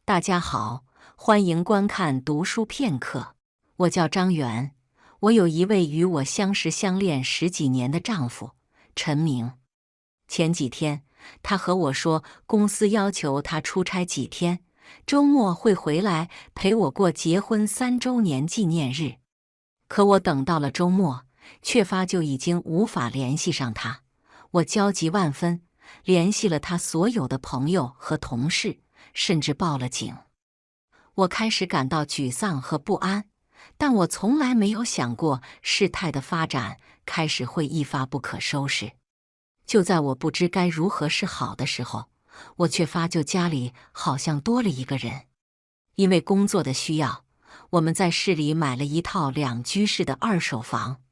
大家好，欢迎观看读书片刻。我叫张元，我有一位与我相识相恋10几年的丈夫陈明。前几天，他和我说，公司要求他出差几天，周末会回来陪我过结婚3周年纪念日。可我等到了周末，却发就已经无法联系上他。我焦急万分，联系了他所有的朋友和同事，甚至报了警。我开始感到沮丧和不安，但我从来没有想过事态的发展开始会一发不可收拾。就在我不知该如何是好的时候，我却发觉家里好像多了一个人。因为工作的需要，我们在市里买了一套2居室的2手房。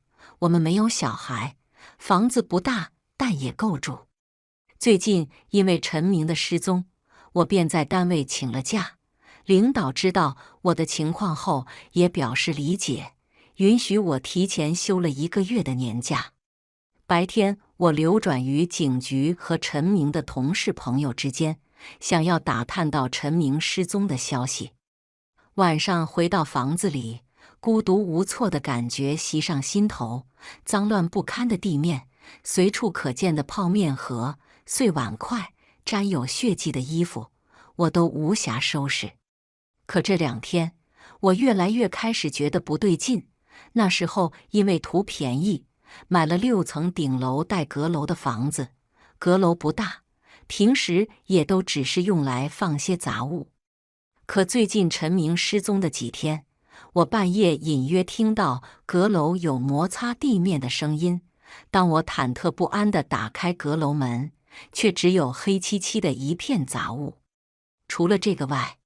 我们没有小孩，房子不大，但也够住。最近因为陈明的失踪，我便在单位请了假。领导知道我的情况后，也表示理解，允许我提前休了1个月的年假。白天，我流转于警局和陈明的同事朋友之间，想要打探到陈明失踪的消息。晚上回到房子里，孤独无措的感觉袭上心头，脏乱不堪的地面，随处可见的泡面盒、碎碗筷、沾有血迹的衣服，我都无暇收拾。可这2天，我越来越开始觉得不对劲。那时候因为图便宜，买了6层顶楼带阁楼的房子，阁楼不大，平时也都只是用来放些杂物。可最近陈明失踪的几天，我半夜隐约听到阁楼有摩擦地面的声音。当我忐忑不安地打开阁楼门，却只有黑漆漆的一片杂物。除了这个外，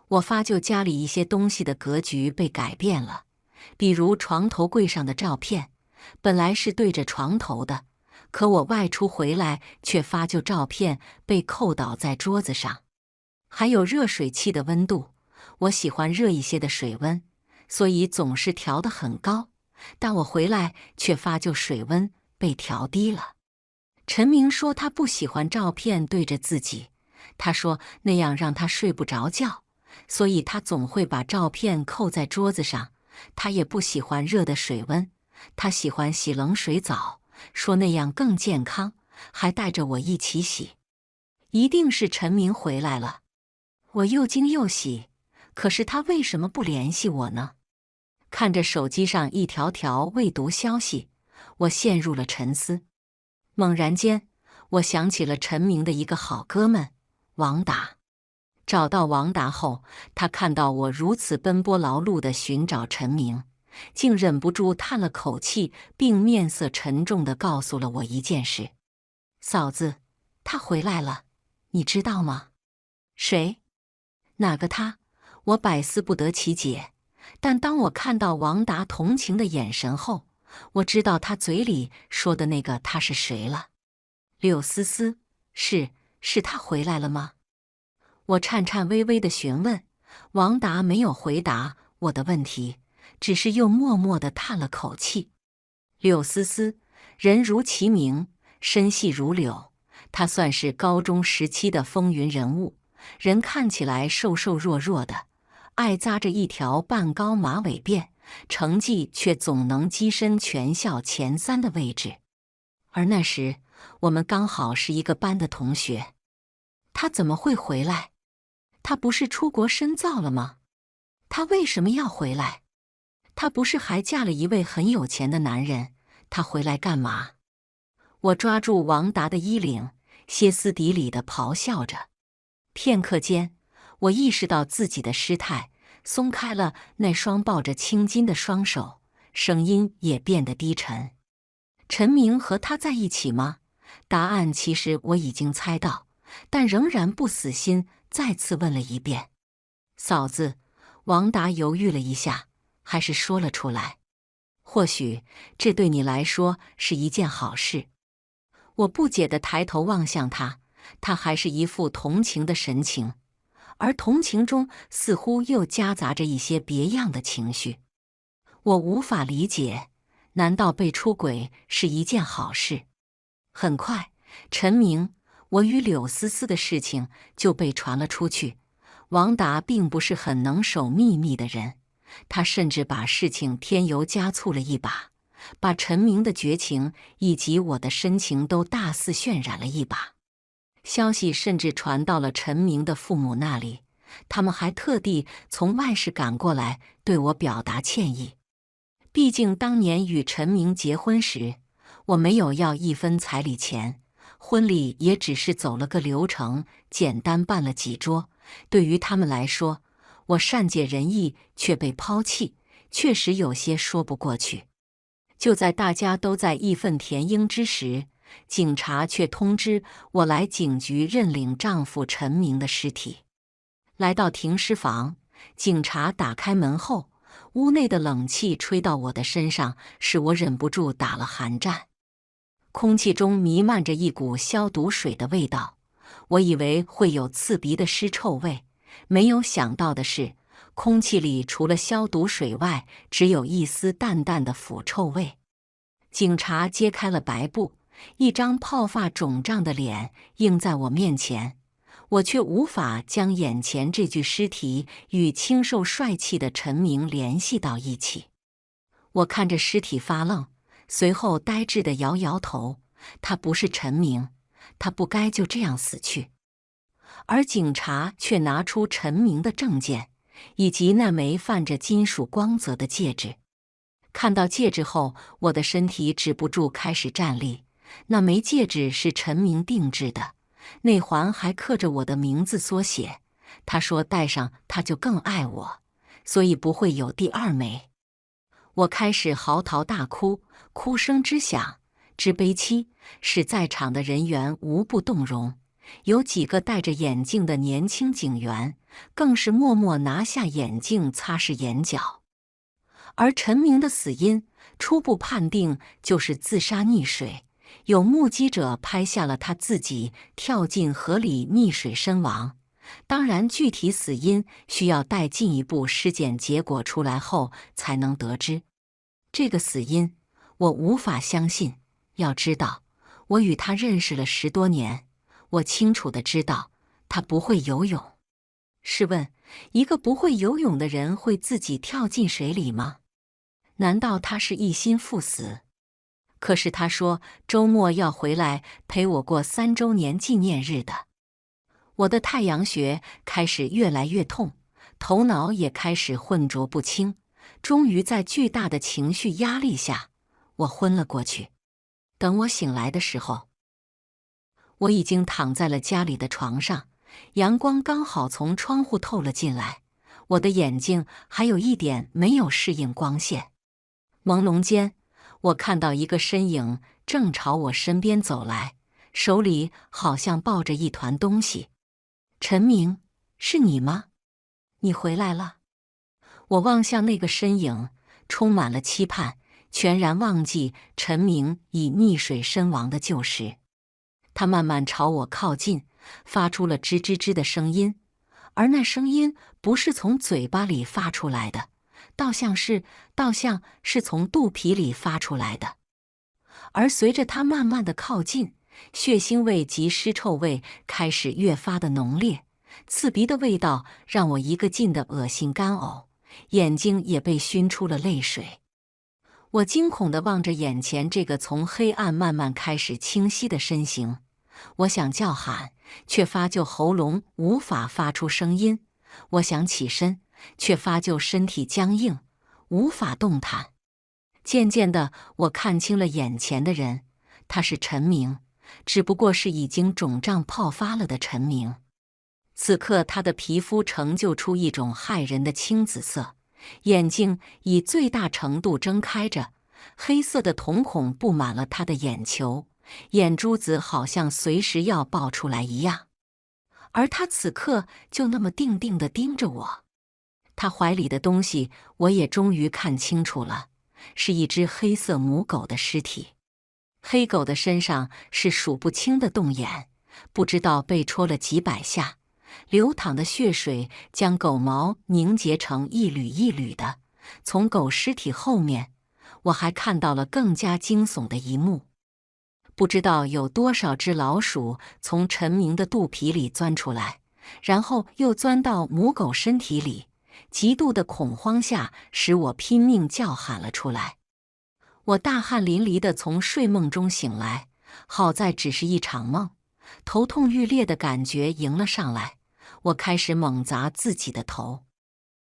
我发觉家里一些东西的格局被改变了，比如床头柜上的照片，本来是对着床头的，可我外出回来却发觉照片被扣倒在桌子上。还有热水器的温度，我喜欢热一些的水温，所以总是调得很高，但我回来却发觉水温被调低了。陈明说他不喜欢照片对着自己，他说那样让他睡不着觉，所以他总会把照片扣在桌子上。他也不喜欢热的水温，他喜欢洗冷水澡，说那样更健康，还带着我一起洗。一定是陈明回来了。我又惊又喜，可是他为什么不联系我呢？看着手机上一条条未读消息，我陷入了沉思。猛然间，我想起了陈明的一个好哥们王达。找到王达后，他看到我如此奔波劳碌地寻找陈明，竟忍不住叹了口气，并面色沉重地告诉了我一件事：嫂子，他回来了，你知道吗？谁？哪个他？我百思不得其解。但当我看到王达同情的眼神后，我知道他嘴里说的那个他是谁了。柳思思，是他回来了吗？我颤颤巍巍地询问。王达没有回答我的问题，只是又默默地叹了口气。柳思思，人如其名，身细如柳，她算是高中时期的风云人物，人看起来瘦瘦弱弱的，爱扎着一条半高马尾辫，成绩却总能跻身全校前3的位置。而那时我们刚好是一个班的同学。他怎么会回来？他不是出国深造了吗？他为什么要回来？他不是还嫁了一位很有钱的男人？他回来干嘛？我抓住王达的衣领，歇斯底里地咆哮着。片刻间，我意识到自己的失态，松开了那双抱着青筋的双手，声音也变得低沉。陈明和他在一起吗？答案其实我已经猜到，但仍然不死心，再次问了一遍。嫂子，王达犹豫了一下，还是说了出来。或许这对你来说是一件好事。我不解地抬头望向他，他还是一副同情的神情，而同情中似乎又夹杂着一些别样的情绪。我无法理解，难道被出轨是一件好事？很快，陈明，我与柳思思的事情就被传了出去。王达并不是很能守秘密的人，他甚至把事情添油加醋了一把，把陈明的绝情以及我的深情都大肆渲染了一把。消息甚至传到了陈明的父母那里，他们还特地从外市赶过来对我表达歉意。毕竟当年与陈明结婚时，我没有要1分彩礼钱，婚礼也只是走了个流程，简单办了几桌。对于他们来说，我善解人意却被抛弃，确实有些说不过去。就在大家都在义愤填膺之时，警察却通知我来警局认领丈夫陈明的尸体。来到停尸房，警察打开门后，屋内的冷气吹到我的身上，使我忍不住打了寒战。空气中弥漫着一股消毒水的味道，我以为会有刺鼻的尸臭味，没有想到的是，空气里除了消毒水外，只有一丝淡淡的腐臭味。警察揭开了白布，一张泡发肿胀的脸映在我面前，我却无法将眼前这具尸体与清瘦帅气的陈明联系到一起。我看着尸体发愣，随后呆滞地摇摇头，他不是陈明，他不该就这样死去。而警察却拿出陈明的证件，以及那枚泛着金属光泽的戒指。看到戒指后，我的身体止不住开始站立。那枚戒指是陈明定制的，内环还刻着我的名字缩写。他说戴上他就更爱我，所以不会有第2枚。我开始嚎啕大哭，哭声之响之悲戚，使在场的人员无不动容。有几个戴着眼镜的年轻警员，更是默默拿下眼镜擦拭眼角。而陈明的死因初步判定就是自杀溺水，有目击者拍下了他自己跳进河里溺水身亡。当然，具体死因需要待进一步尸检结果出来后才能得知。这个死因我无法相信。要知道，我与他认识了10多年，我清楚地知道他不会游泳。试问，一个不会游泳的人会自己跳进水里吗？难道他是一心赴死？可是他说周末要回来陪我过3周年纪念日的。我的太阳穴开始越来越痛，头脑也开始混浊不清。终于在巨大的情绪压力下，我昏了过去。等我醒来的时候，我已经躺在了家里的床上，阳光刚好从窗户透了进来，我的眼睛还有一点没有适应光线。朦胧间，我看到一个身影正朝我身边走来，手里好像抱着一团东西。陈明，是你吗？你回来了。我望向那个身影，充满了期盼，全然忘记陈明已溺水身亡的旧时。他慢慢朝我靠近，发出了吱吱吱的声音，而那声音不是从嘴巴里发出来的，倒像是从肚皮里发出来的。而随着他慢慢的靠近，血腥味及尸臭味开始越发的浓烈，刺鼻的味道让我一个劲的恶心干呕，眼睛也被熏出了泪水。我惊恐地望着眼前这个从黑暗慢慢开始清晰的身形，我想叫喊，却发觉喉咙无法发出声音；我想起身，却发觉身体僵硬，无法动弹。渐渐的，我看清了眼前的人，他是陈明，只不过是已经肿胀泡发了的陈明。此刻他的皮肤成就出一种骇人的青紫色，眼睛以最大程度睁开着，黑色的瞳孔布满了他的眼球，眼珠子好像随时要爆出来一样。而他此刻就那么定定地盯着我。他怀里的东西我也终于看清楚了，是一只黑色母狗的尸体。黑狗的身上是数不清的洞眼，不知道被戳了几百下，流淌的血水将狗毛凝结成一缕一缕的。从狗尸体后面，我还看到了更加惊悚的一幕。不知道有多少只老鼠从陈明的肚皮里钻出来，然后又钻到母狗身体里。极度的恐慌下，使我拼命叫喊了出来。我大汗淋漓地从睡梦中醒来，好在只是一场梦。头痛欲裂的感觉迎了上来，我开始猛砸自己的头。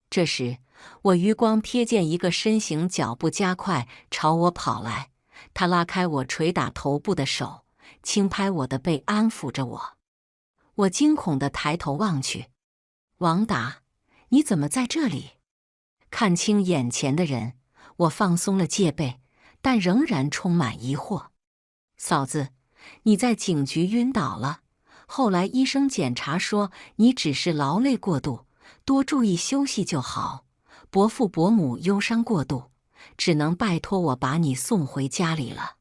这时，我余光瞥见一个身形脚步加快朝我跑来，他拉开我捶打头部的手，轻拍我的背，安抚着我。我惊恐地抬头望去，王达，你怎么在这里？看清眼前的人，我放松了戒备，但仍然充满疑惑。嫂子，你在警局晕倒了，后来医生检查说你只是劳累过度，多注意休息就好。伯父伯母忧伤过度，只能拜托我把你送回家里了。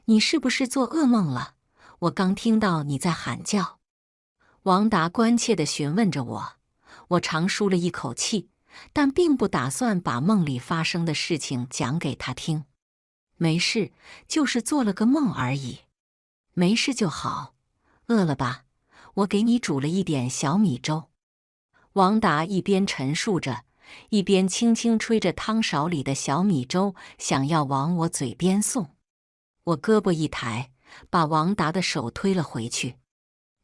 你是不是做噩梦了？我刚听到你在喊叫。王达关切地询问着我，我长舒了一口气，但并不打算把梦里发生的事情讲给他听。没事，就是做了个梦而已。没事就好。饿了吧？我给你煮了一点小米粥。王达一边陈述着，一边轻轻吹着汤勺里的小米粥，想要往我嘴边送。我胳膊一抬，把王达的手推了回去。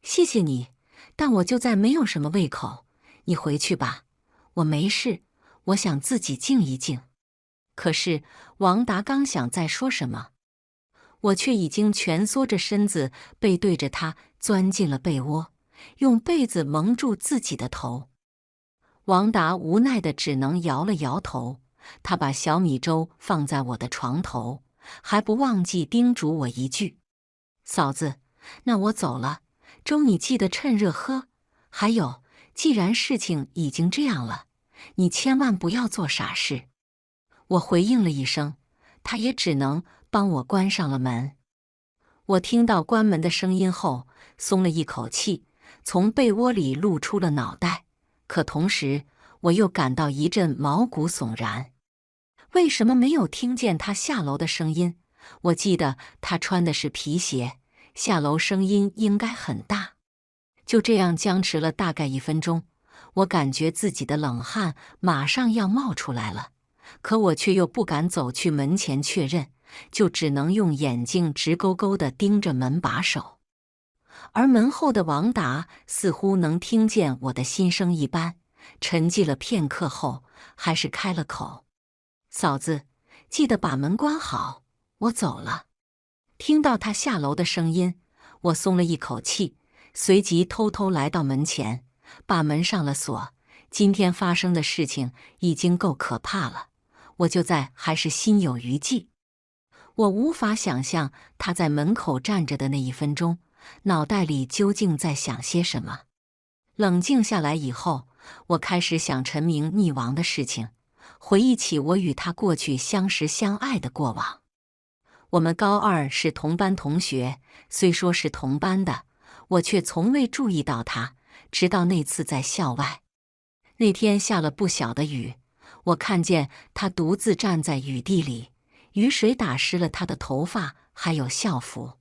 谢谢你，但我就再没有什么胃口。你回去吧，我没事，我想自己静一静。可是王达刚想再说什么，我却已经蜷缩着身子，背对着他钻进了被窝，用被子蒙住自己的头。王达无奈的只能摇了摇头，他把小米粥放在我的床头，还不忘记叮嘱我一句：嫂子，那我走了，粥你记得趁热喝。还有，既然事情已经这样了，你千万不要做傻事。我回应了一声，他也只能帮我关上了门。我听到关门的声音后，松了一口气，从被窝里露出了脑袋。可同时，我又感到一阵毛骨悚然。为什么没有听见他下楼的声音？我记得他穿的是皮鞋，下楼声音应该很大。就这样僵持了大概1分钟，我感觉自己的冷汗马上要冒出来了，可我却又不敢走去门前确认，就只能用眼睛直勾勾地盯着门把手。而门后的王达似乎能听见我的心声一般，沉寂了片刻后，还是开了口：嫂子，记得把门关好，我走了。听到他下楼的声音，我松了一口气，随即偷偷来到门前，把门上了锁。今天发生的事情已经够可怕了，我就在还是心有余悸。我无法想象他在门口站着的那1分钟，脑袋里究竟在想些什么。冷静下来以后，我开始想陈明溺亡的事情，回忆起我与他过去相识相爱的过往。我们高2是同班同学，虽说是同班的，我却从未注意到他，直到那次在校外。那天下了不小的雨，我看见他独自站在雨地里，雨水打湿了他的头发，还有校服。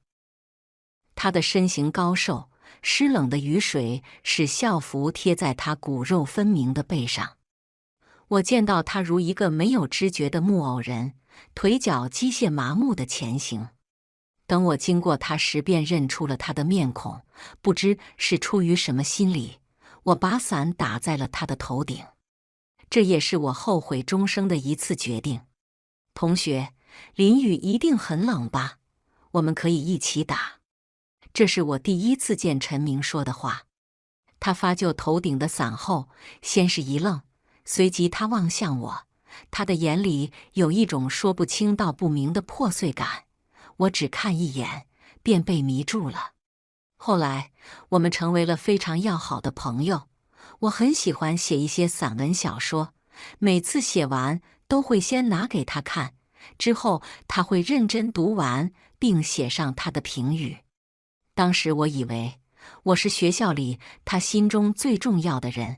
他的身形高瘦，湿冷的雨水使校服贴在他骨肉分明的背上。我见到他如一个没有知觉的木偶人，腿脚机械麻木地前行。等我经过他时，便认出了他的面孔，不知是出于什么心理，我把伞打在了他的头顶。这也是我后悔终生的一次决定。同学，淋雨一定很冷吧？我们可以一起打。这是我第一次见陈明说的话。他发就头顶的伞后，先是一愣，随即他望向我，他的眼里有一种说不清道不明的破碎感。我只看一眼，便被迷住了。后来，我们成为了非常要好的朋友。我很喜欢写一些散文小说，每次写完都会先拿给他看，之后他会认真读完，并写上他的评语。当时我以为我是学校里他心中最重要的人，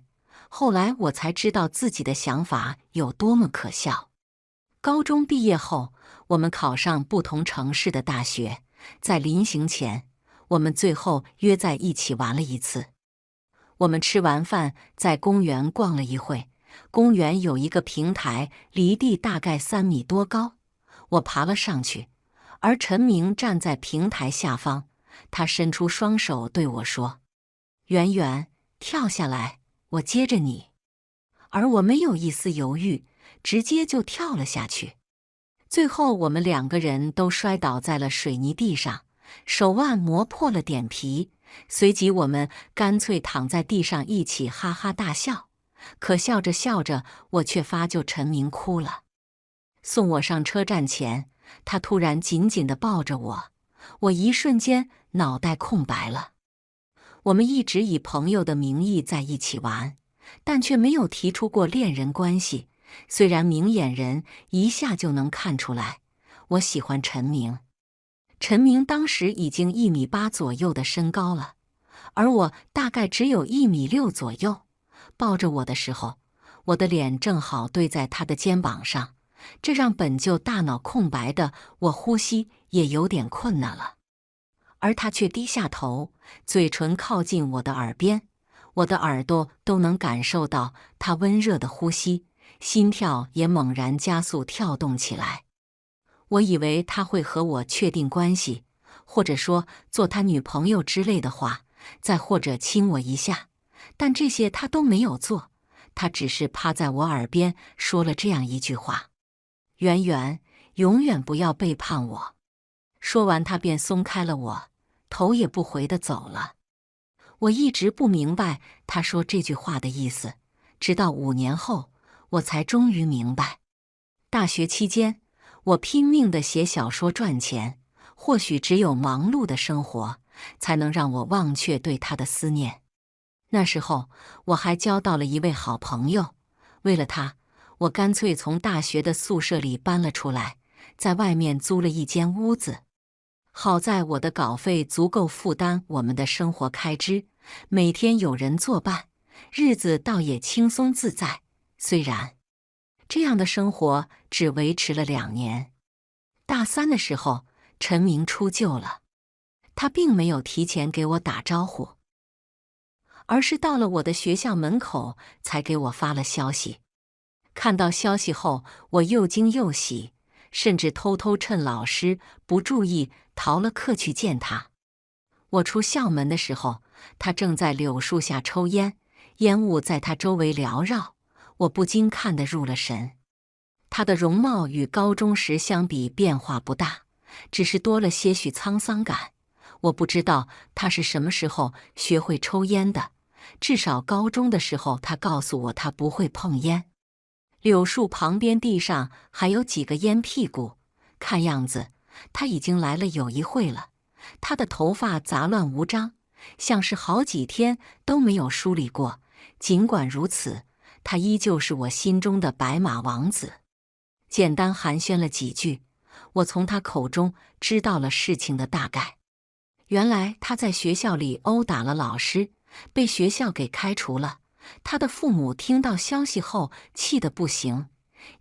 后来我才知道自己的想法有多么可笑。高中毕业后，我们考上不同城市的大学，在临行前，我们最后约在一起玩了一次。我们吃完饭在公园逛了一会，公园有一个平台，离地大概3米多高，我爬了上去，而陈明站在平台下方，他伸出双手对我说：“圆圆，跳下来，我接着你。”而我没有一丝犹豫，直接就跳了下去。最后我们2个人都摔倒在了水泥地上，手腕磨破了点皮，随即我们干脆躺在地上一起哈哈大笑。可笑着笑着，我却发就陈明哭了。送我上车站前，他突然紧紧地抱着我，我一瞬间脑袋空白了。我们一直以朋友的名义在一起玩，但却没有提出过恋人关系。虽然明眼人一下就能看出来，我喜欢陈明。陈明当时已经1.8米左右的身高了，而我大概只有1.6米左右。抱着我的时候，我的脸正好对在他的肩膀上，这让本就大脑空白的我呼吸也有点困难了。而他却低下头，嘴唇靠近我的耳边，我的耳朵都能感受到他温热的呼吸，心跳也猛然加速跳动起来。我以为他会和我确定关系，或者说做他女朋友之类的话，再或者亲我一下，但这些他都没有做，他只是趴在我耳边说了这样一句话：“圆圆，永远不要背叛我。”说完他便松开了我，头也不回地走了。我一直不明白他说这句话的意思，直到5年后，我才终于明白。大学期间，我拼命地写小说赚钱，或许只有忙碌的生活，才能让我忘却对他的思念。那时候，我还交到了一位好朋友，为了他，我干脆从大学的宿舍里搬了出来，在外面租了一间屋子。好在我的稿费足够负担我们的生活开支，每天有人作伴，日子倒也轻松自在。虽然这样的生活只维持了2年。大3的时候，陈明出救了。他并没有提前给我打招呼，而是到了我的学校门口才给我发了消息。看到消息后，我又惊又喜，甚至偷偷趁老师不注意逃了课去见他。我出校门的时候，他正在柳树下抽烟，烟雾在他周围缭绕，我不禁看得入了神。他的容貌与高中时相比变化不大，只是多了些许沧桑感。我不知道他是什么时候学会抽烟的，至少高中的时候他告诉我他不会碰烟。柳树旁边地上还有几个烟屁股，看样子他已经来了有一会了。他的头发杂乱无章，像是好几天都没有梳理过。尽管如此，他依旧是我心中的白马王子。简单寒暄了几句，我从他口中知道了事情的大概。原来他在学校里殴打了老师，被学校给开除了。他的父母听到消息后气得不行，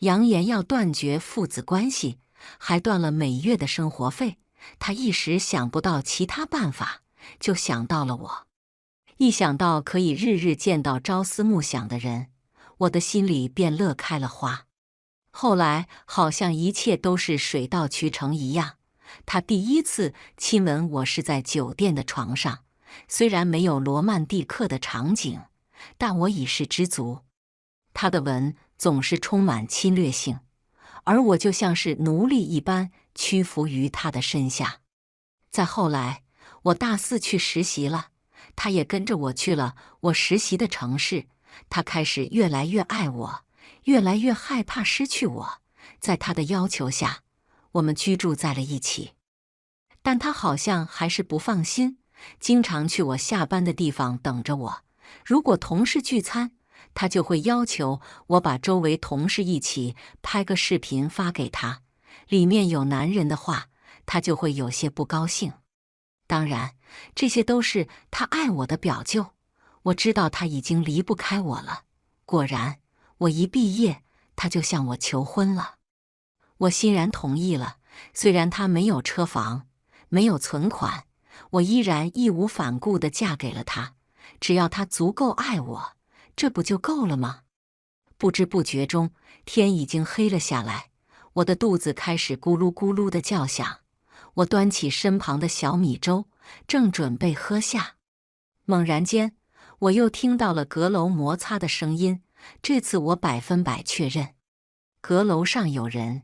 扬言要断绝父子关系，还断了每月的生活费。他一时想不到其他办法，就想到了我。一想到可以日日见到朝思暮想的人，我的心里便乐开了花。后来好像一切都是水到渠成一样，他第一次亲吻我是在酒店的床上，虽然没有罗曼蒂克的场景，但我已是知足。他的吻总是充满侵略性，而我就像是奴隶一般屈服于他的身下。再后来，我大4去实习了，他也跟着我去了我实习的城市。他开始越来越爱我，越来越害怕失去我。在他的要求下，我们居住在了一起。但他好像还是不放心，经常去我下班的地方等着我。如果同事聚餐，他就会要求我把周围同事一起拍个视频发给他，里面有男人的话，他就会有些不高兴。当然，这些都是他爱我的表就。我知道他已经离不开我了。果然，我一毕业，他就向我求婚了。我欣然同意了，虽然他没有车房，没有存款，我依然义无反顾地嫁给了他。只要他足够爱我，这不就够了吗？不知不觉中，天已经黑了下来，我的肚子开始咕噜咕噜的叫响。我端起身旁的小米粥，正准备喝下，猛然间，我又听到了阁楼摩擦的声音。这次我100%确认，阁楼上有人，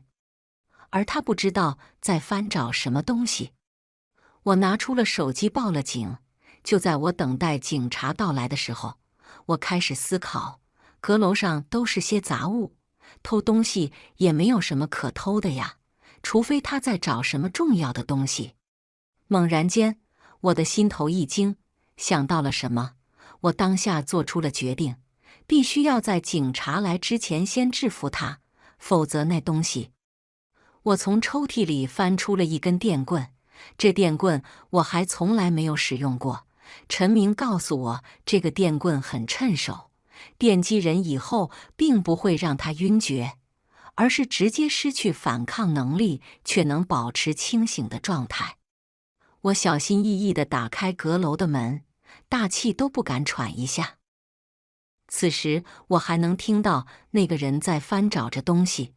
而他不知道在翻找什么东西。我拿出了手机报了警。就在我等待警察到来的时候，我开始思考，阁楼上都是些杂物，偷东西也没有什么可偷的呀，除非他在找什么重要的东西。猛然间，我的心头一惊，想到了什么，我当下做出了决定，必须要在警察来之前先制服他，否则那东西……我从抽屉里翻出了一根电棍，这电棍我还从来没有使用过。陈明告诉我，这个电棍很趁手，电击人以后并不会让他晕厥，而是直接失去反抗能力，却能保持清醒的状态。我小心翼翼地打开阁楼的门，大气都不敢喘一下。此时我还能听到那个人在翻找着东西，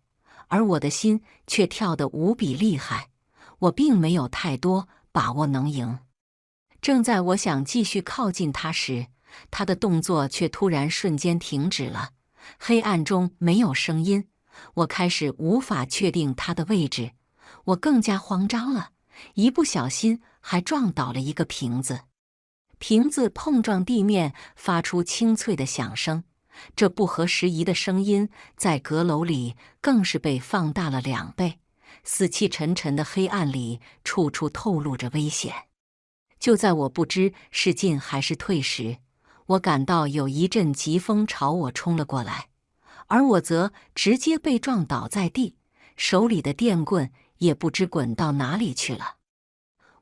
而我的心却跳得无比厉害。我并没有太多把握能赢。正在我想继续靠近他时，他的动作却突然瞬间停止了。黑暗中没有声音，我开始无法确定他的位置。我更加慌张了，一不小心还撞倒了一个瓶子。瓶子碰撞地面，发出清脆的响声。这不合时宜的声音在阁楼里更是被放大了2倍。死气沉沉的黑暗里，处处透露着危险。就在我不知是进还是退时，我感到有一阵疾风朝我冲了过来，而我则直接被撞倒在地，手里的电棍也不知滚到哪里去了。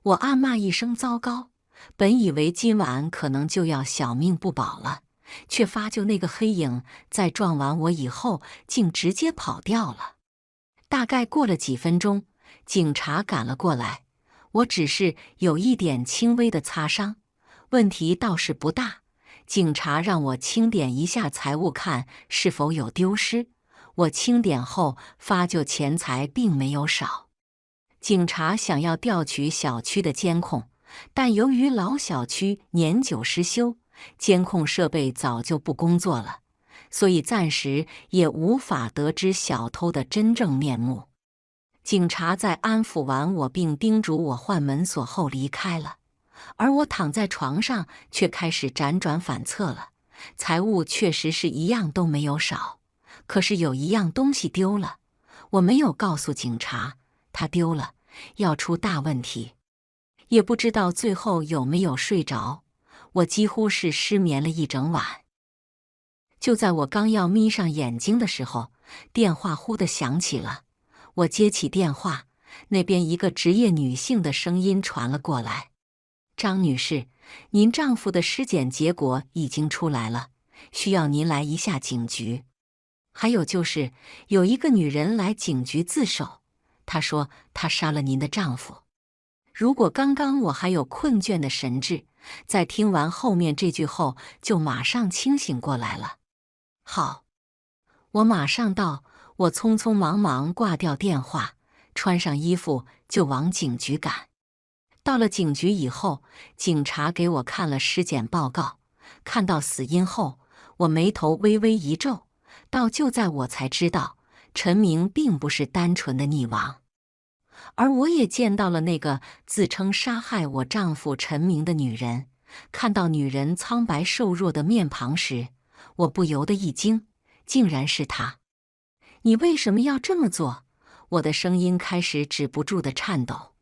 我暗骂一声糟糕，本以为今晚可能就要小命不保了，却发觉那个黑影在撞完我以后竟直接跑掉了。大概过了几分钟，警察赶了过来。我只是有一点轻微的擦伤，问题倒是不大。警察让我清点一下财物，看是否有丢失。我清点后发觉钱财并没有少。警察想要调取小区的监控，但由于老小区年久失修，监控设备早就不工作了，所以暂时也无法得知小偷的真正面目。警察在安抚完我并叮嘱我换门锁后离开了，而我躺在床上却开始辗转反侧了。财物确实是一样都没有少，可是有一样东西丢了，我没有告诉警察，它丢了，要出大问题。也不知道最后有没有睡着，我几乎是失眠了一整晚。就在我刚要眯上眼睛的时候，电话忽地响起了。我接起电话，那边一个职业女性的声音传了过来：“张女士，您丈夫的尸检结果已经出来了，需要您来一下警局。还有就是有一个女人来警局自首，她说她杀了您的丈夫。”如果刚刚我还有困倦的神志，在听完后面这句后就马上清醒过来了。好，我马上到。我匆匆忙忙挂掉电话，穿上衣服就往警局赶。到了警局以后，警察给我看了尸检报告，看到死因后，我眉头微微一皱，就在我才知道，陈明并不是单纯的溺亡。而我也见到了那个自称杀害我丈夫陈明的女人，看到女人苍白瘦弱的面庞时，我不由得一惊，竟然是她。你为什么要这么做？我的声音开始止不住的颤抖，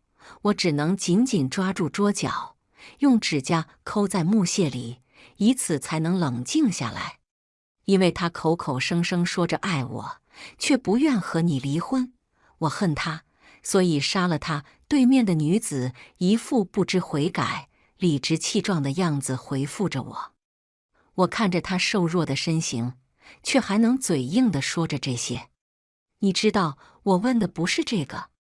我只能紧紧抓住桌角，用指甲抠在木屑里，以此才能冷静下来。因为他口口声声说着爱我，却不愿和你离婚，我恨他，所以杀了他。对面的女子一副不知悔改、理直气壮的样子回复着我。我看着他瘦弱的身形，却还能嘴硬地说着这些。你知道我问的不是这个，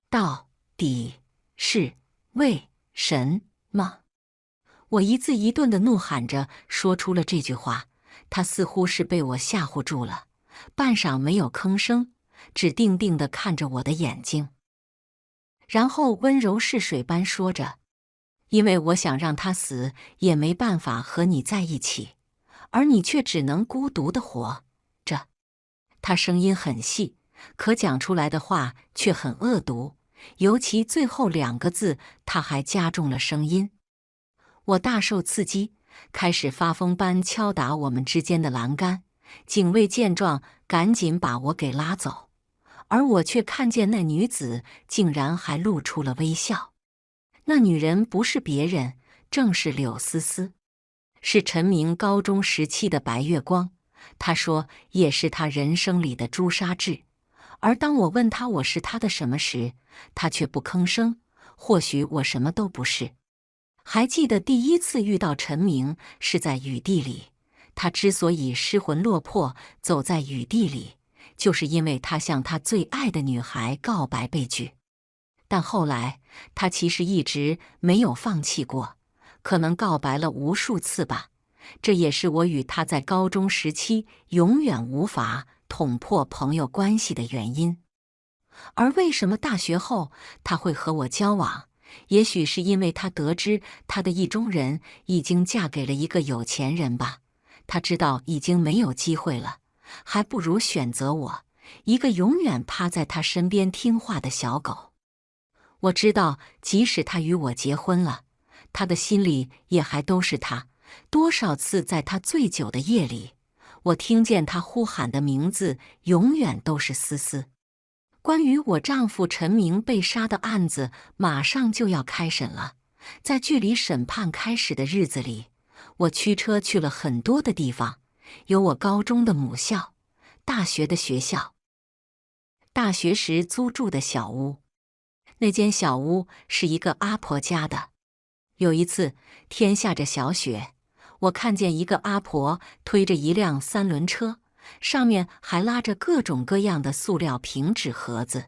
到底是为什么？我一字一顿地怒喊着说出了这句话，他似乎是被我吓唬住了，半晌没有吭声，只定定地看着我的眼睛，然后温柔似水般说着：“因为我想让他死，也没办法和你在一起，而你却只能孤独地活着。”他声音很细，可讲出来的话却很恶毒，尤其最后2个字，他还加重了声音。我大受刺激，开始发疯般敲打我们之间的栏杆。警卫见状，赶紧把我给拉走，而我却看见那女子竟然还露出了微笑。那女人不是别人，正是柳思思，是陈明高中时期的白月光。他说也是他人生里的朱砂痣。而当我问他我是他的什么时，他却不吭声。或许我什么都不是。还记得第一次遇到陈明是在雨地里，他之所以失魂落魄走在雨地里，就是因为他向他最爱的女孩告白被拒。但后来他其实一直没有放弃过，可能告白了无数次吧。这也是我与他在高中时期永远无法捅破朋友关系的原因。而为什么大学后他会和我交往？也许是因为他得知他的意中人已经嫁给了一个有钱人吧。他知道已经没有机会了，还不如选择我，一个永远趴在他身边听话的小狗。我知道，即使他与我结婚了，他的心里也还都是他。多少次在他醉酒的夜里，我听见他呼喊的名字永远都是思思。关于我丈夫陈明被杀的案子马上就要开审了，在距离审判开始的日子里，我驱车去了很多的地方，有我高中的母校，大学的学校，大学时租住的小屋。那间小屋是一个阿婆家的。有一次天下着小雪，我看见一个阿婆推着一辆3轮车，上面还拉着各种各样的塑料瓶纸盒子。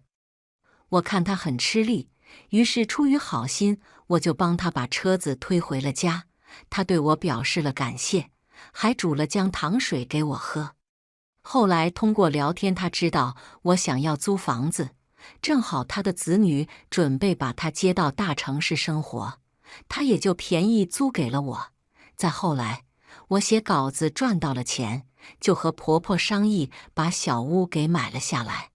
我看她很吃力，于是出于好心，我就帮她把车子推回了家。她对我表示了感谢，还煮了姜糖水给我喝。后来通过聊天，她知道我想要租房子，正好她的子女准备把她接到大城市生活，她也就便宜租给了我。再后来，我写稿子赚到了钱，就和婆婆商议把小屋给买了下来。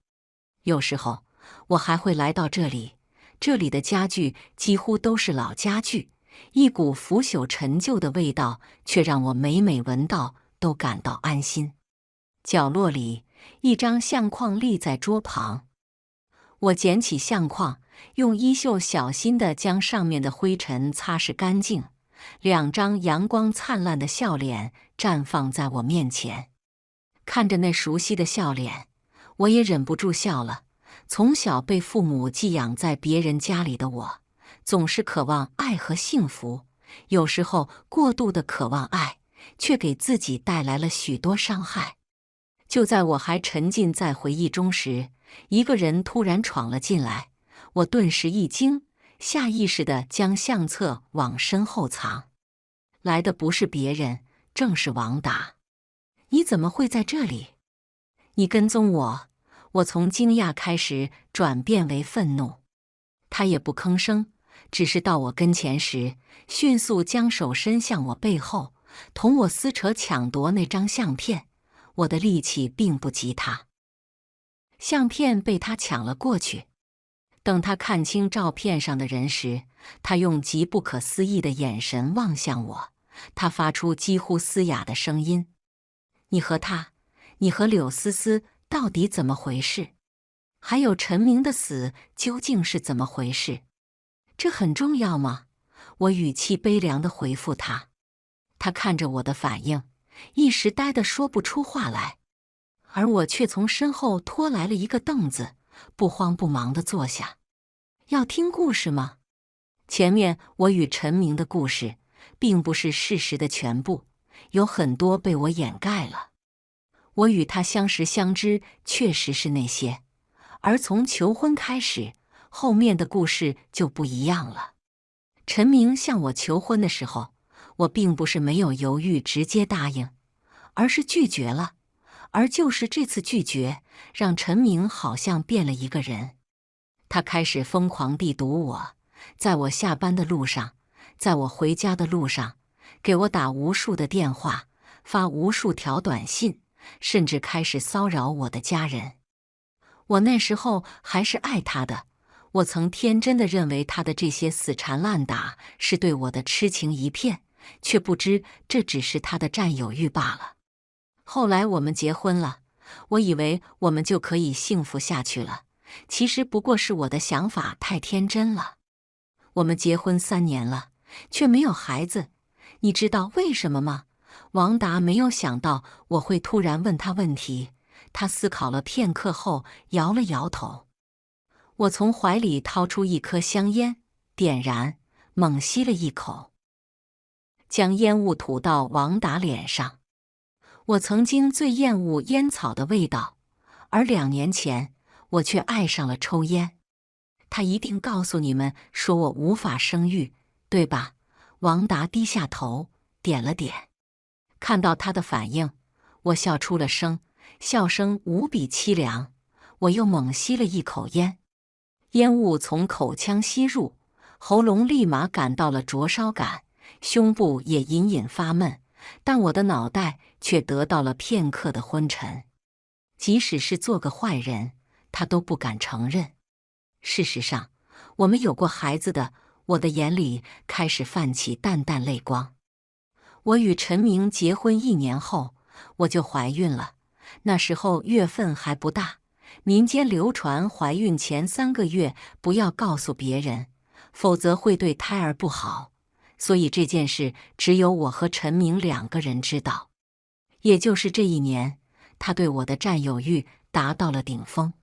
有时候我还会来到这里，这里的家具几乎都是老家具，一股腐朽陈旧的味道却让我每每闻到都感到安心。角落里，一张相框立在桌旁。我捡起相框，用衣袖小心地将上面的灰尘擦拭干净。2张阳光灿烂的笑脸绽放在我面前。看着那熟悉的笑脸，我也忍不住笑了。从小被父母寄养在别人家里的我，总是渴望爱和幸福，有时候过度的渴望爱，却给自己带来了许多伤害。就在我还沉浸在回忆中时，一个人突然闯了进来，我顿时一惊，下意识地将相册往身后藏。来的不是别人，正是王达。你怎么会在这里？你跟踪我。我从惊讶开始转变为愤怒。他也不吭声，只是到我跟前时，迅速将手伸向我背后，同我撕扯抢夺那张相片。我的力气并不及他，相片被他抢了过去。等他看清照片上的人时，他用极不可思议的眼神望向我，他发出几乎嘶哑的声音：“你和他，你和柳思思到底怎么回事？还有陈明的死究竟是怎么回事？这很重要吗？”我语气悲凉地回复他。他看着我的反应，一时呆得说不出话来，而我却从身后拖来了一个凳子，不慌不忙地坐下。要听故事吗？前面我与陈明的故事，并不是事实的全部，有很多被我掩盖了。我与他相识相知，确实是那些，而从求婚开始，后面的故事就不一样了。陈明向我求婚的时候，我并不是没有犹豫直接答应，而是拒绝了。而就是这次拒绝，让陈明好像变了一个人。他开始疯狂地堵我，在我下班的路上，在我回家的路上，给我打无数的电话，发无数条短信，甚至开始骚扰我的家人。我那时候还是爱他的，我曾天真的认为他的这些死缠烂打是对我的痴情一片，却不知这只是他的占有欲罢了。后来我们结婚了，我以为我们就可以幸福下去了，其实不过是我的想法太天真了。我们结婚3年了，却没有孩子，你知道为什么吗？王达没有想到我会突然问他问题，他思考了片刻后摇了摇头。我从怀里掏出一颗香烟，点燃，猛吸了一口，将烟雾吐到王达脸上。我曾经最厌恶烟草的味道，而2年前我却爱上了抽烟。他一定告诉你们说我无法生育，对吧？王达低下头，点了点。看到他的反应，我笑出了声，笑声无比凄凉。我又猛吸了一口烟，烟雾从口腔吸入，喉咙立马感到了灼烧感，胸部也隐隐发闷，但我的脑袋却得到了片刻的昏沉。即使是做个坏人，他都不敢承认。事实上，我们有过孩子的，我的眼里开始泛起淡淡泪光。我与陈明结婚1年后，我就怀孕了。那时候月份还不大，民间流传怀孕前3个月不要告诉别人，否则会对胎儿不好。所以这件事只有我和陈明2个人知道。也就是这1年，他对我的占有欲达到了顶峰。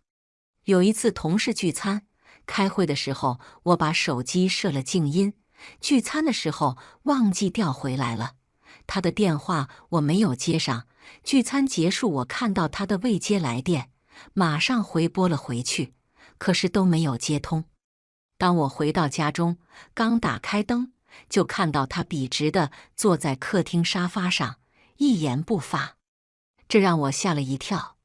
有一次同事聚餐，开会的时候我把手机设了静音，聚餐的时候忘记调回来了。他的电话我没有接上，聚餐结束我看到他的未接来电，马上回拨了回去，可是都没有接通。当我回到家中，刚打开灯，就看到他笔直地坐在客厅沙发上，一言不发。这让我吓了一跳，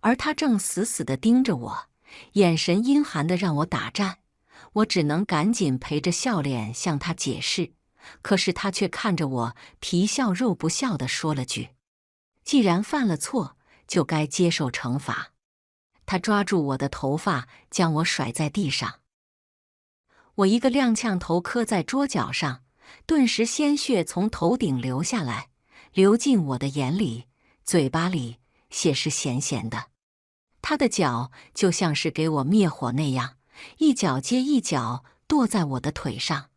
而他正死死地盯着我，眼神阴寒地让我打颤。我只能赶紧陪着笑脸向他解释，可是他却看着我，皮笑肉不笑地说了句：“既然犯了错，就该接受惩罚。”他抓住我的头发，将我甩在地上。我一个踉跄头磕在桌角上，顿时鲜血从头顶流下来，流进我的眼里、嘴巴里，血是咸咸的。他的脚就像是给我灭火那样，一脚接一脚跺在我的腿上，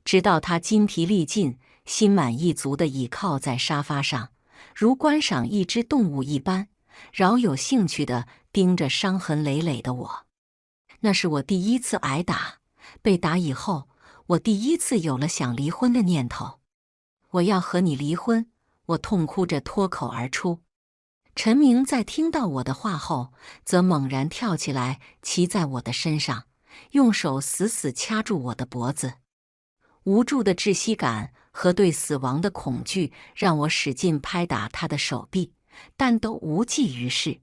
直到他筋疲力尽、心满意足地倚靠在沙发上，如观赏一只动物一般，饶有兴趣地盯着伤痕累累的我。那是我第1次挨打，被打以后，我第1次有了想离婚的念头。我要和你离婚，我痛哭着脱口而出。陈明在听到我的话后，则猛然跳起来，骑在我的身上，用手死死掐住我的脖子。无助的窒息感和对死亡的恐惧让我使劲拍打他的手臂，但都无济于事。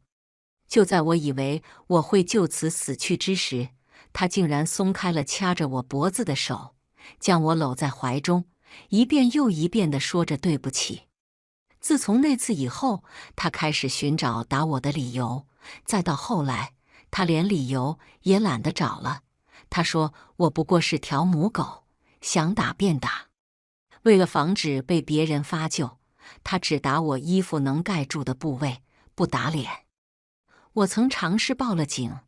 就在我以为我会就此死去之时，他竟然松开了掐着我脖子的手，将我搂在怀中，一遍又一遍地说着对不起。自从那次以后，他开始寻找打我的理由，再到后来，他连理由也懒得找了。他说我不过是条母狗，想打便打。为了防止被别人发觉，他只打我衣服能盖住的部位，不打脸。我曾尝试报了警，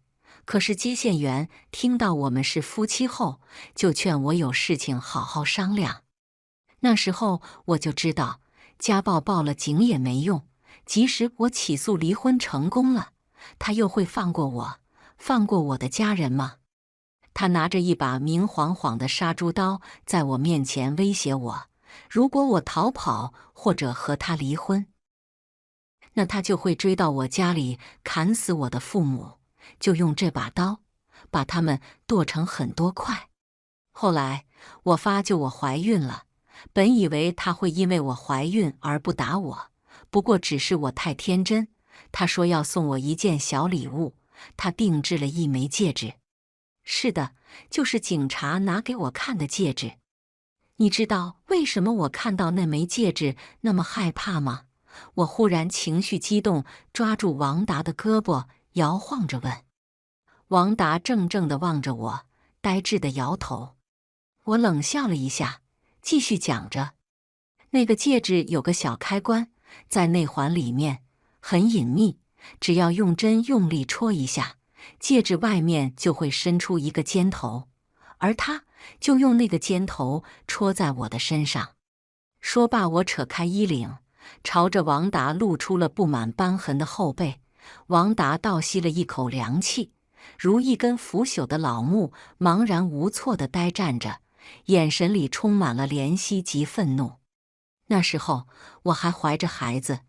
可是接线员听到我们是夫妻后，就劝我有事情好好商量。那时候我就知道，家暴报了警也没用，即使我起诉离婚成功了，他又会放过我，放过我的家人吗？他拿着一把明晃晃的杀猪刀在我面前威胁我，如果我逃跑或者和他离婚，那他就会追到我家里砍死我的父母，就用这把刀把他们剁成很多块。后来我发觉我怀孕了，本以为他会因为我怀孕而不打我，不过只是我太天真。他说要送我一件小礼物，他定制了一枚戒指。是的，就是警察拿给我看的戒指。你知道为什么我看到那枚戒指那么害怕吗？我忽然情绪激动，抓住王达的胳膊，摇晃着问。王达怔怔地望着我，呆滞地摇头。我冷笑了一下，继续讲着。那个戒指有个小开关，在内环里面，很隐秘，只要用针用力戳一下，戒指外面就会伸出一个尖头，而他就用那个尖头戳在我的身上。说罢，我扯开衣领，朝着王达露出了布满斑痕的后背。王达倒吸了一口凉气，如一根腐朽的老木，茫然无措地呆站着，眼神里充满了怜惜及愤怒。那时候我还怀着孩子，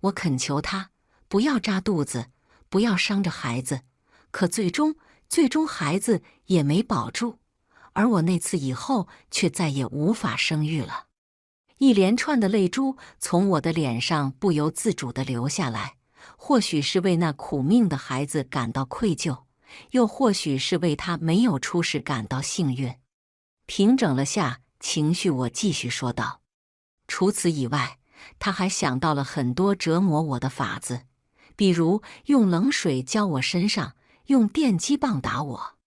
我恳求他不要扎肚子，不要伤着孩子，可最终孩子也没保住，而我那次以后却再也无法生育了。一连串的泪珠从我的脸上不由自主地流下来，或许是为那苦命的孩子感到愧疚，又或许是为他没有出世感到幸运。平整了下情绪，我继续说道：除此以外，他还想到了很多折磨我的法子，比如用冷水浇我身上，用电击棒打我。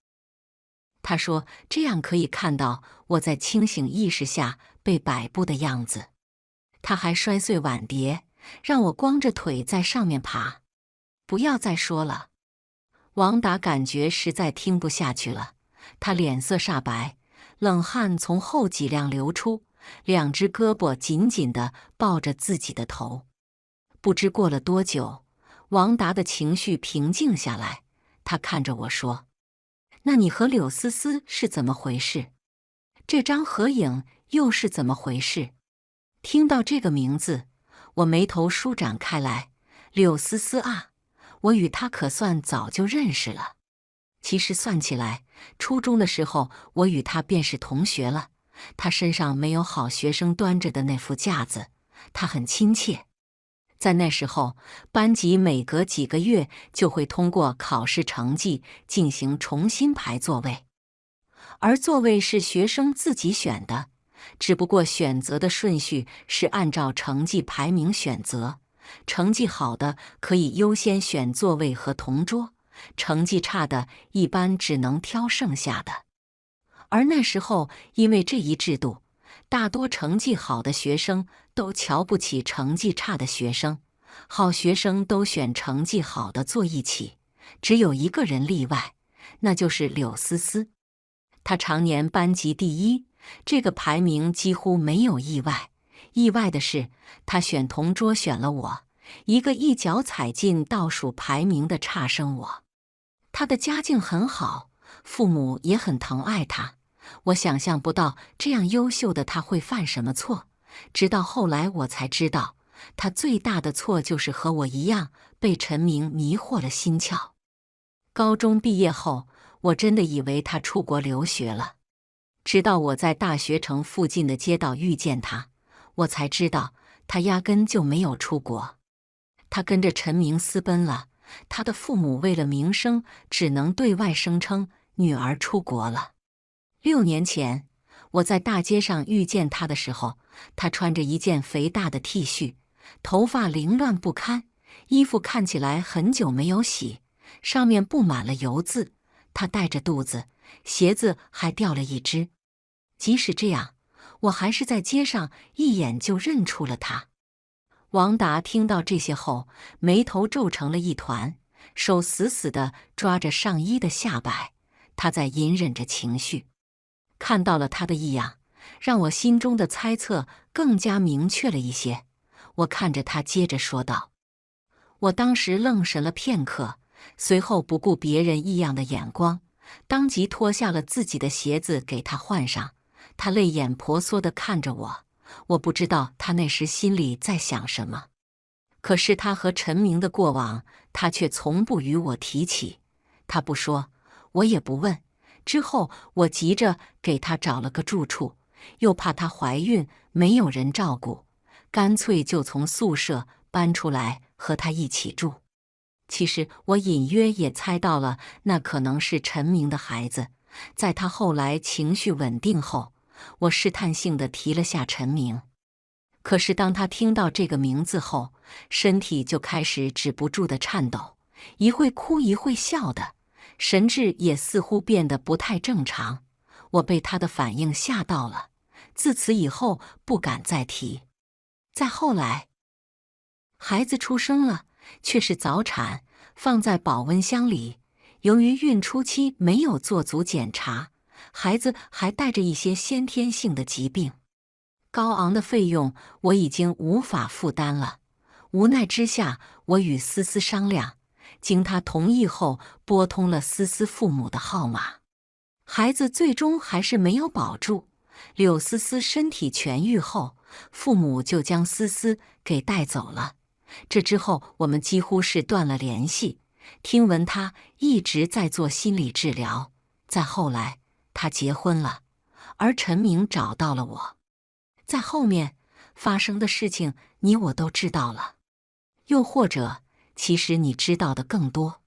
他说这样可以看到我在清醒意识下被摆布的样子。他还摔碎碗碟，让我光着腿在上面爬。不要再说了。王达感觉实在听不下去了，他脸色煞白，冷汗从后脊梁流出，两只胳膊紧紧地抱着自己的头。不知过了多久，王达的情绪平静下来，他看着我说：那你和柳思思是怎么回事？这张合影又是怎么回事？听到这个名字，我眉头舒展开来。柳思思啊，我与她可算早就认识了。其实算起来，初中的时候我与她便是同学了。她身上没有好学生端着的那副架子，她很亲切。在那时候，班级每隔几个月就会通过考试成绩进行重新排座位，而座位是学生自己选的，只不过选择的顺序是按照成绩排名选择，成绩好的可以优先选座位和同桌，成绩差的一般只能挑剩下的。而那时候因为这一制度，大多成绩好的学生都瞧不起成绩差的学生，好学生都选成绩好的坐一起，只有一个人例外，那就是柳思思。她常年班级第一，这个排名几乎没有意外。意外的是，她选同桌选了我，一个一脚踩进倒数排名的差生我。她的家境很好，父母也很疼爱她。我想象不到这样优秀的他会犯什么错，直到后来我才知道，他最大的错就是和我一样被陈明迷惑了心窍。高中毕业后，我真的以为他出国留学了，直到我在大学城附近的街道遇见他，我才知道他压根就没有出国。他跟着陈明私奔了，他的父母为了名声，只能对外声称女儿出国了。6年前，我在大街上遇见他的时候，他穿着一件肥大的 T 恤，头发凌乱不堪，衣服看起来很久没有洗，上面布满了油渍。他带着肚子，鞋子还掉了一只。即使这样，我还是在街上一眼就认出了他。王达听到这些后，眉头皱成了一团，手死死地抓着上衣的下摆，他在隐忍着情绪。看到了他的异样，让我心中的猜测更加明确了一些。我看着他接着说道：我当时愣神了片刻，随后不顾别人异样的眼光，当即脱下了自己的鞋子给他换上。他泪眼婆娑地看着我，我不知道他那时心里在想什么。可是他和陈明的过往，他却从不与我提起。他不说，我也不问。之后我急着给他找了个住处，又怕她怀孕没有人照顾，干脆就从宿舍搬出来和她一起住。其实我隐约也猜到了，那可能是陈明的孩子。在他后来情绪稳定后，我试探性地提了下陈明。可是当他听到这个名字后，身体就开始止不住的颤抖，一会哭一会笑的，神志也似乎变得不太正常。我被他的反应吓到了，自此以后不敢再提。再后来，孩子出生了，却是早产，放在保温箱里。由于孕初期没有做足检查，孩子还带着一些先天性的疾病，高昂的费用我已经无法负担了。无奈之下，我与思思商量，经他同意后，拨通了思思父母的号码。孩子最终还是没有保住。柳思思身体痊愈后，父母就将思思给带走了。这之后，我们几乎是断了联系。听闻他一直在做心理治疗。再后来，他结婚了，而陈明找到了我。在后面发生的事情，你我都知道了。又或者，其实你知道的更多。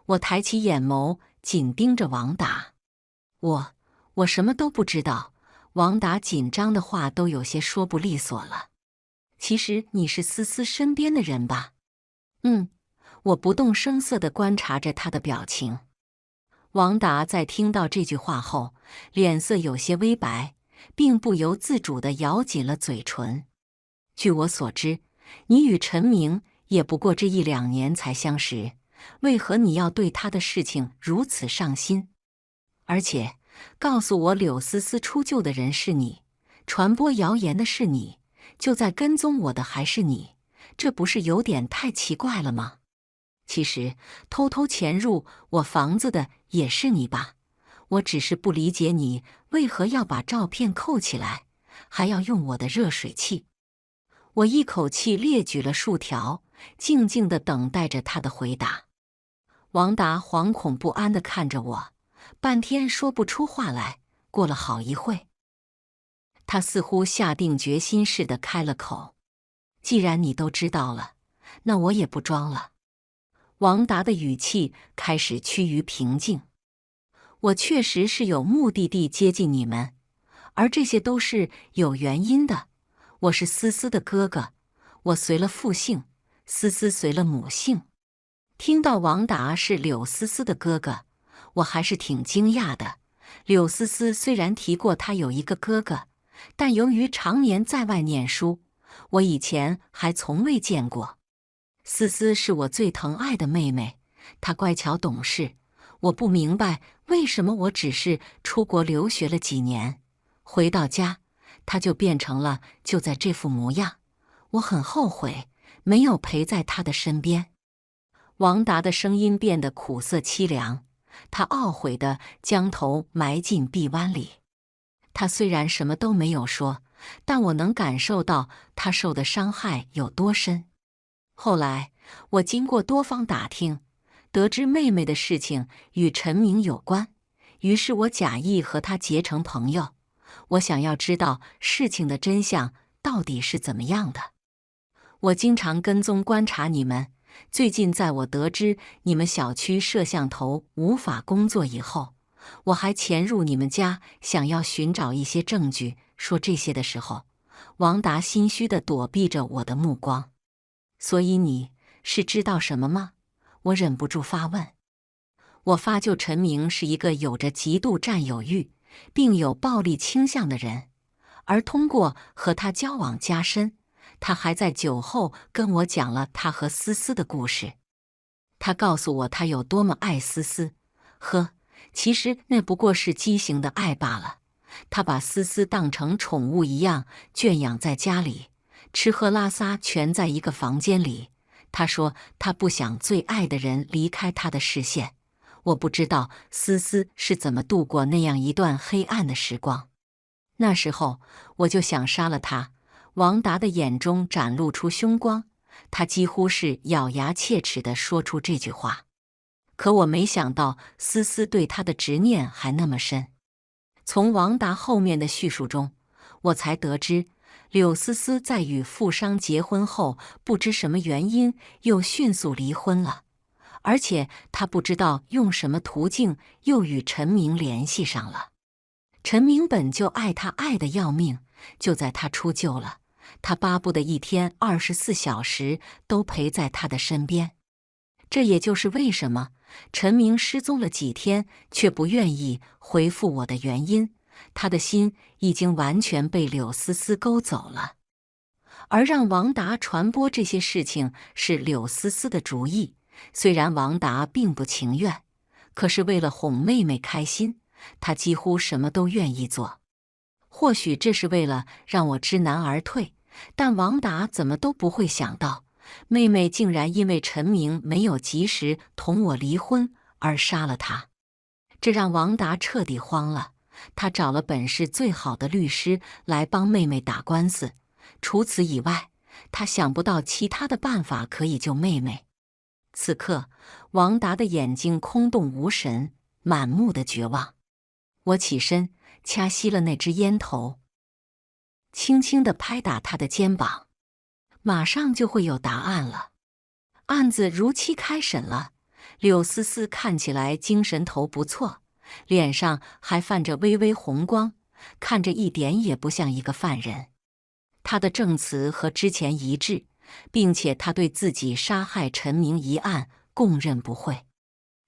我抬起眼眸，紧盯着王达。我什么都不知道。王达紧张的话都有些说不利索了。其实你是思思身边的人吧？我不动声色地观察着他的表情。王达在听到这句话后，脸色有些微白，并不由自主地咬紧了嘴唇。据我所知，你与陈明也不过这1-2年才相识，为何你要对他的事情如此上心？而且，告诉我柳思思出救的人是你，传播谣言的是你，就在跟踪我的还是你，这不是有点太奇怪了吗？其实，偷偷潜入我房子的也是你吧？我只是不理解你为何要把照片扣起来，还要用我的热水器。我一口气列举了数条，静静地等待着他的回答。王达惶恐不安地看着我，半天说不出话来。过了好一会，他似乎下定决心似的开了口：“既然你都知道了，那我也不装了。”王达的语气开始趋于平静。我确实是有目的地接近你们，而这些都是有原因的。我是思思的哥哥，我随了父姓，思思随了母姓。听到王达是柳思思的哥哥，我还是挺惊讶的。柳思思虽然提过她有一个哥哥，但由于常年在外念书，我以前还从未见过。思思是我最疼爱的妹妹，她乖巧懂事。我不明白为什么我只是出国留学了几年，回到家，她就变成了就在这副模样。我很后悔没有陪在她的身边。王达的声音变得苦涩凄凉，他懊悔地将头埋进臂弯里。他虽然什么都没有说，但我能感受到他受的伤害有多深。后来，我经过多方打听，得知妹妹的事情与陈明有关，于是我假意和他结成朋友。我想要知道事情的真相到底是怎么样的。我经常跟踪观察你们，最近在我得知你们小区摄像头无法工作以后，我还潜入你们家，想要寻找一些证据。说这些的时候，王达心虚地躲避着我的目光。所以你是知道什么吗？我忍不住发问。我发就陈明是一个有着极度占有欲，并有暴力倾向的人，而通过和他交往加深，他还在酒后跟我讲了他和思思的故事。他告诉我他有多么爱思思，其实那不过是畸形的爱罢了。他把思思当成宠物一样圈养在家里，吃喝拉撒全在一个房间里。他说他不想最爱的人离开他的视线。我不知道思思是怎么度过那样一段黑暗的时光。那时候我就想杀了他。王达的眼中展露出凶光，他几乎是咬牙切齿地说出这句话。可我没想到思思对他的执念还那么深。从王达后面的叙述中，我才得知，柳思思在与富商结婚后，不知什么原因又迅速离婚了，而且她不知道用什么途径又与陈明联系上了。陈明本就爱她爱得要命，就在她出救了，他巴不得一天24小时都陪在她的身边。这也就是为什么陈明失踪了几天却不愿意回复我的原因，他的心已经完全被柳思思勾走了。而让王达传播这些事情是柳思思的主意，虽然王达并不情愿，可是为了哄妹妹开心，他几乎什么都愿意做。或许这是为了让我知难而退，但王达怎么都不会想到，妹妹竟然因为陈明没有及时同我离婚而杀了他。这让王达彻底慌了，他找了本市最好的律师来帮妹妹打官司，除此以外，他想不到其他的办法可以救妹妹。此刻，王达的眼睛空洞无神，满目的绝望。我起身掐熄了那支烟头，轻轻地拍打他的肩膀。马上就会有答案了。案子如期开审了，柳思思看起来精神头不错，脸上还泛着微微红光，看着一点也不像一个犯人。她的证词和之前一致，并且她对自己杀害陈明一案供认不讳。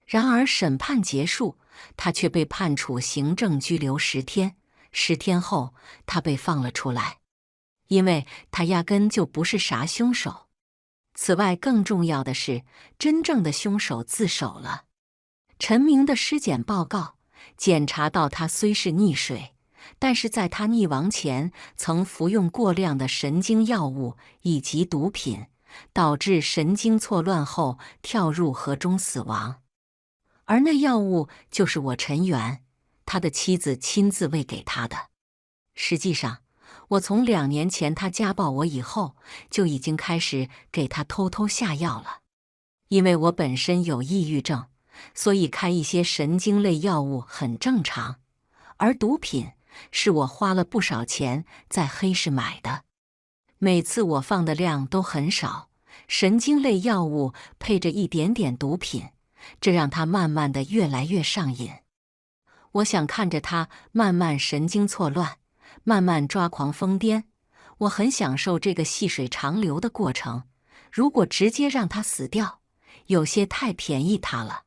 然而审判结束，她却被判处行政拘留10天，10天后她被放了出来。因为他压根就不是啥凶手。此外，更重要的是，真正的凶手自首了。陈明的尸检报告检查到他虽是溺水，但是在他溺亡前曾服用过量的神经药物以及毒品，导致神经错乱后跳入河中死亡。而那药物就是我陈元，他的妻子亲自喂给他的。实际上，我从2年前他家暴我以后，就已经开始给他偷偷下药了。因为我本身有抑郁症，所以开一些神经类药物很正常。而毒品是我花了不少钱在黑市买的，每次我放的量都很少，神经类药物配着一点点毒品，这让他慢慢的越来越上瘾。我想看着他慢慢神经错乱，慢慢抓狂疯癫，我很享受这个细水长流的过程。如果直接让他死掉，有些太便宜他了。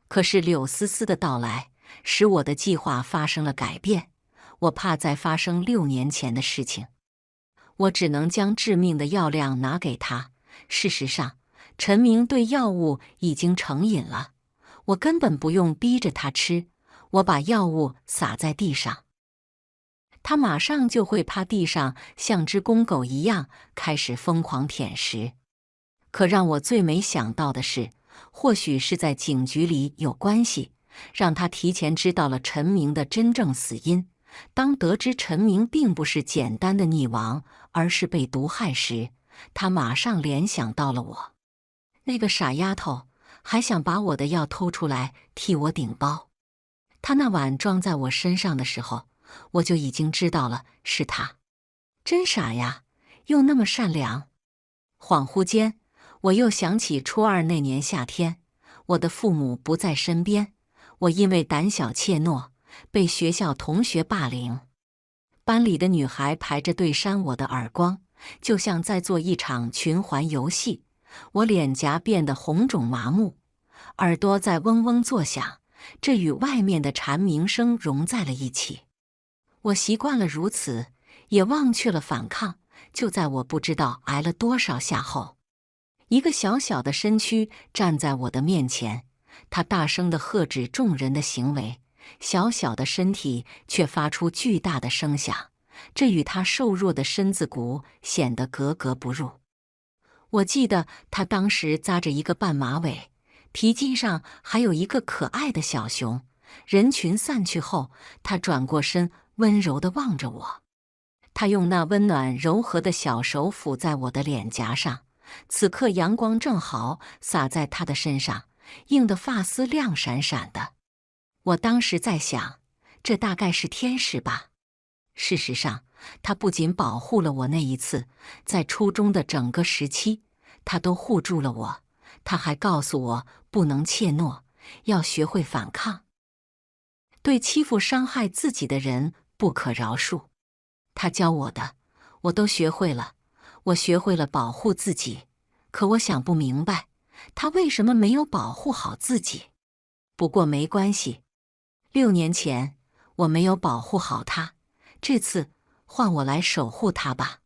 可是柳思思的到来，使我的计划发生了改变。我怕再发生6年前的事情，我只能将致命的药量拿给他。事实上，陈明对药物已经成瘾了，我根本不用逼着他吃，我把药物撒在地上，他马上就会趴地上，像只公狗一样开始疯狂舔食。可让我最没想到的是，或许是在警局里有关系，让他提前知道了陈明的真正死因。当得知陈明并不是简单的溺亡，而是被毒害时，他马上联想到了我。那个傻丫头还想把我的药偷出来替我顶包。他那晚装在我身上的时候，我就已经知道了是他。真傻呀，又那么善良。恍惚间，我又想起初2那年夏天，我的父母不在身边，我因为胆小怯懦，被学校同学霸凌。班里的女孩排着队扇我的耳光，就像在做一场群环游戏。我脸颊变得红肿麻木，耳朵在嗡嗡作响，这与外面的蝉鸣声融在了一起。我习惯了如此，也忘却了反抗。就在我不知道挨了多少下后，一个小小的身躯站在我的面前，他大声地喝止众人的行为，小小的身体却发出巨大的声响，这与他瘦弱的身子骨显得格格不入。我记得他当时扎着一个半马尾，皮筋上还有一个可爱的小熊。人群散去后，他转过身，温柔地望着我。他用那温暖柔和的小手抚在我的脸颊上，此刻阳光正好洒在他的身上，映得发丝亮闪闪的。我当时在想，这大概是天使吧。事实上，他不仅保护了我那一次，在初中的整个时期，他都护住了我。他还告诉我不能怯懦，要学会反抗。对欺负伤害自己的人不可饶恕。他教我的，我都学会了。我学会了保护自己，可我想不明白，他为什么没有保护好自己。不过没关系，6年前我没有保护好他，这次换我来守护他吧。